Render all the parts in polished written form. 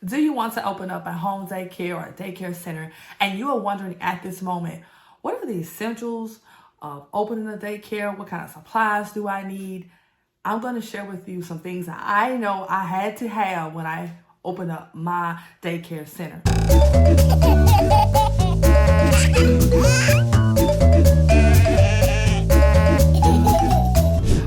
Do you want to open up a home daycare or a daycare center, and you are wondering at this moment, what are the essentials of opening a daycare? What kind of supplies do I need? I'm going to share with you some things that I know I had to have when I opened up my daycare center.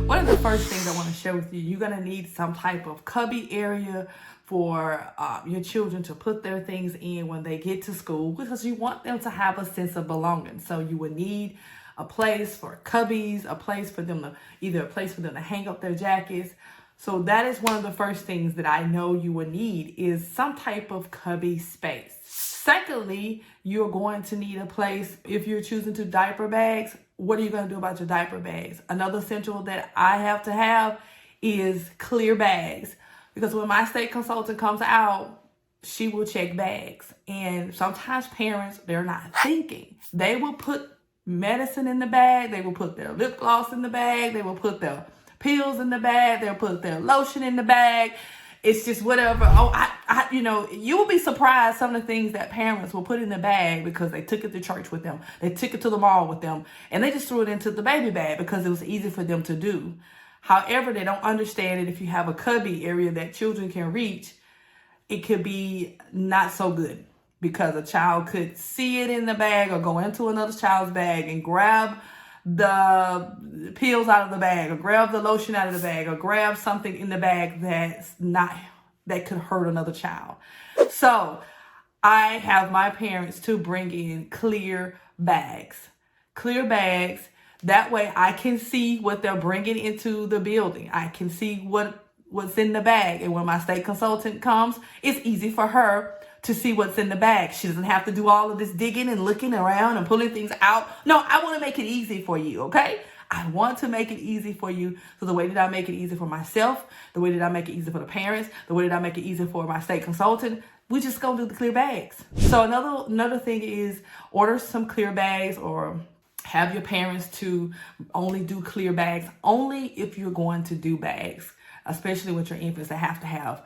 One of the first things I want to share with you, you're going to need some type of cubby area for your children to put their things in when they get to school, because you want them to have a sense of belonging. So you would need a place for cubbies, a place for them to hang up their jackets. So that is one of the first things that I know you will need, is some type of cubby space. Secondly, you're going to need a place if you're choosing to diaper bags. What are you going to do about your diaper bags? Another essential that I have to have is clear bags, because when my state consultant comes out, she will check bags. And sometimes parents, they're not thinking. They will put medicine in the bag. They will put their lip gloss in the bag. They will put their pills in the bag. They'll put their lotion in the bag. It's just whatever. You will be surprised some of the things that parents will put in the bag because they took it to church with them. They took it to the mall with them, and they just threw it into the baby bag because it was easy for them to do. However, they don't understand that if you have a cubby area that children can reach, it could be not so good, because a child could see it in the bag or go into another child's bag and grab the pills out of the bag, or grab the lotion out of the bag, or grab something in the bag that could hurt another child. So I have my parents to bring in clear bags. That way I can see what they're bringing into the building. I can see what's in the bag. And when my state consultant comes, it's easy for her to see what's in the bag. She doesn't have to do all of this digging and looking around and pulling things out. No, I want to make it easy for you, okay? I want to make it easy for you. So the way that I make it easy for myself, the way that I make it easy for the parents, the way that I make it easy for my state consultant, we just gonna do the clear bags. So another thing is order some clear bags, or have your parents to only do clear bags, only if you're going to do bags, especially with your infants that have to have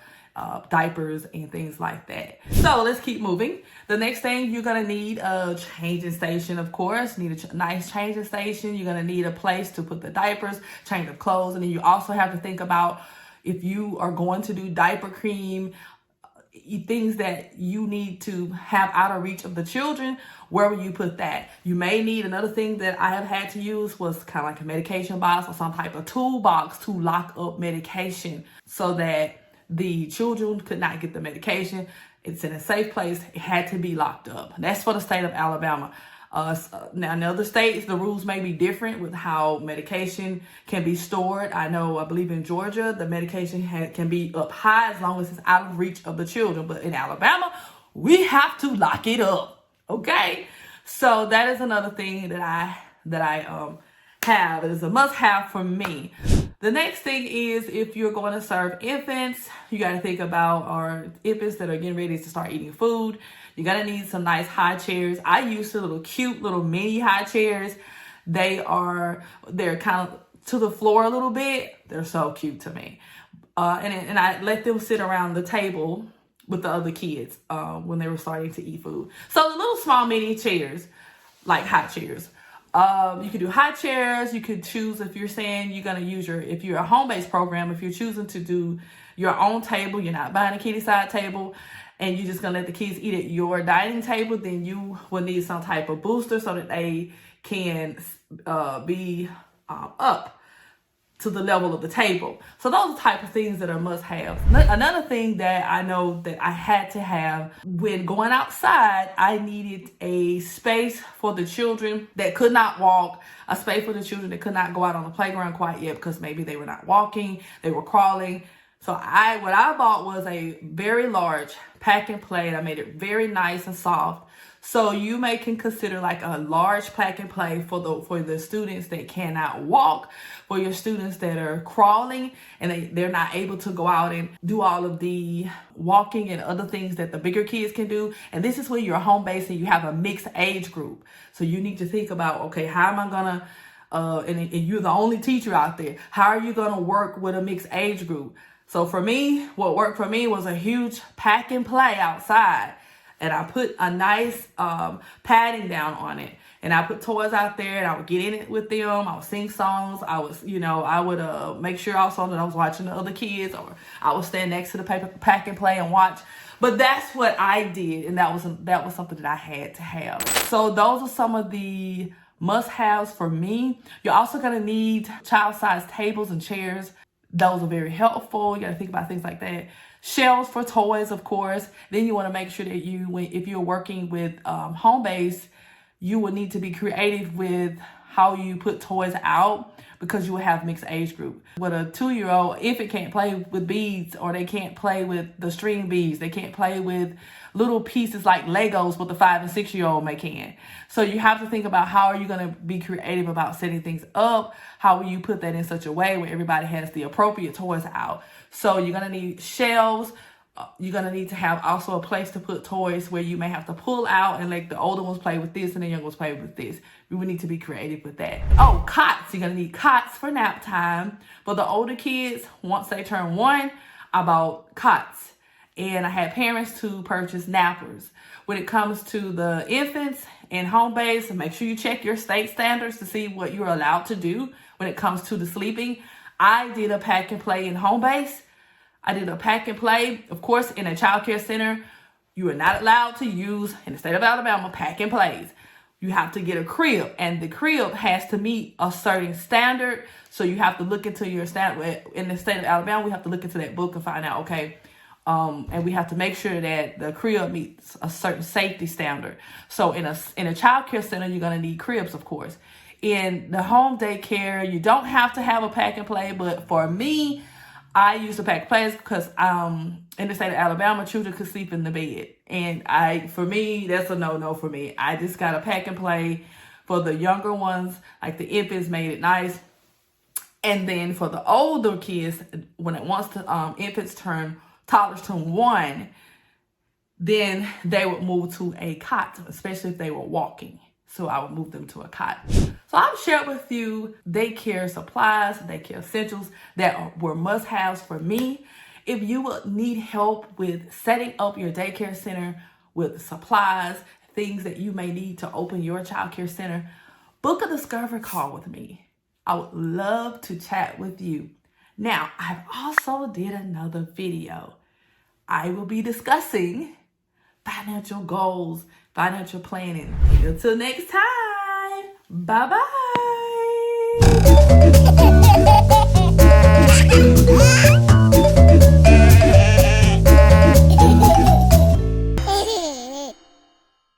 diapers and things like that. So let's keep moving. The next thing, you're gonna need a changing station, of course. Need a nice changing station. You're gonna need a place to put the diapers, change of clothes, and then you also have to think about, if you are going to do diaper cream, things that you need to have out of reach of the children, where will you put that? You may need, another thing that I have had to use was kind of like a medication box or some type of toolbox to lock up medication, so that the children could not get the medication. It's in a safe place. It had to be locked up. That's for the state of Alabama. Now, in other states, the rules may be different with how medication can be stored. I believe in Georgia, the medication can be up high as long as it's out of reach of the children. But in Alabama, we have to lock it up. Okay? So that is another thing that I have. It is a must-have for me. The next thing is, if you're going to serve infants, you got to think about our infants that are getting ready to start eating food. You're going to need some nice high chairs. I use the cute little mini high chairs. They're kind of to the floor a little bit. They're so cute to me. And I let them sit around the table with the other kids when they were starting to eat food. So the little small mini chairs, like high chairs. You could do high chairs. You could choose, if you're saying you're going to use if you're a home-based program, if you're choosing to do your own table, you're not buying a kiddie side table, and you're just going to let the kids eat at your dining table, then you will need some type of booster so that they can be up to the level of the table. So those are the type of things that are must-haves. Another thing that I know that I had to have when going outside, I needed a space for the children that could not walk, a space for the children that could not go out on the playground quite yet because maybe they were not walking, they were crawling. So what I bought was a very large pack and play. I made it very nice and soft. So you can consider like a large pack and play for the students that cannot walk, for your students that are crawling and they're not able to go out and do all of the walking and other things that the bigger kids can do. And this is where you're home based and you have a mixed age group. So you need to think about, okay, how am I gonna, and you're the only teacher out there, how are you gonna work with a mixed age group? So for me, what worked for me was a huge pack and play outside. And I put a nice padding down on it. And I put toys out there and I would get in it with them. I would sing songs. I would make sure also that I was watching the other kids, or I would stand next to the pack and play and watch. But that's what I did. And that was something that I had to have. So those are some of the must-haves for me. You're also going to need child-sized tables and chairs. Those are very helpful. You got to think about things like that. Shelves for toys, of course. Then you want to make sure that if you're working with home-based, you will need to be creative with how you put toys out, because you will have mixed age group. With a 2-year-old, if it can't play with beads, or they can't play with the string beads, they can't play with little pieces like Legos, what the 5 and 6-year-old may can. So you have to think about how are you going to be creative about setting things up? How will you put that in such a way where everybody has the appropriate toys out? So you're going to need shelves. You're going to need to have also a place to put toys where you may have to pull out and let the older ones play with this and the younger ones play with this. We would need to be creative with that. Oh, cots. You're going to need cots for nap time. For the older kids, once they turn 1, I bought cots. And I had parents to purchase nappers. When it comes to the infants and home base, make sure you check your state standards to see what you're allowed to do when it comes to the sleeping. I did a pack and play in home base. I did a pack and play. Of course, in a childcare center, you are not allowed to use, in the state of Alabama, pack and plays. You have to get a crib, and the crib has to meet a certain standard. So you have to look into your standard. In the state of Alabama, we have to look into that book and find out, okay, and we have to make sure that the crib meets a certain safety standard. So in a childcare center, you're going to need cribs, of course. In the home daycare, you don't have to have a pack and play, but for me, I use the pack and plays because in the state of Alabama, children could sleep in the bed. And for me, that's a no-no for me. I just got a pack and play for the younger ones, like the infants, made it nice. And then for the older kids, once the toddlers turn 1, then they would move to a cot, especially if they were walking. So I would move them to a cot. So I've shared with you daycare supplies, daycare essentials that were must-haves for me. If you would need help with setting up your daycare center with supplies, things that you may need to open your childcare center, book a discovery call with me. I would love to chat with you. Now, I've also did another video. I will be discussing financial goals, financial planning. Until next time, bye-bye.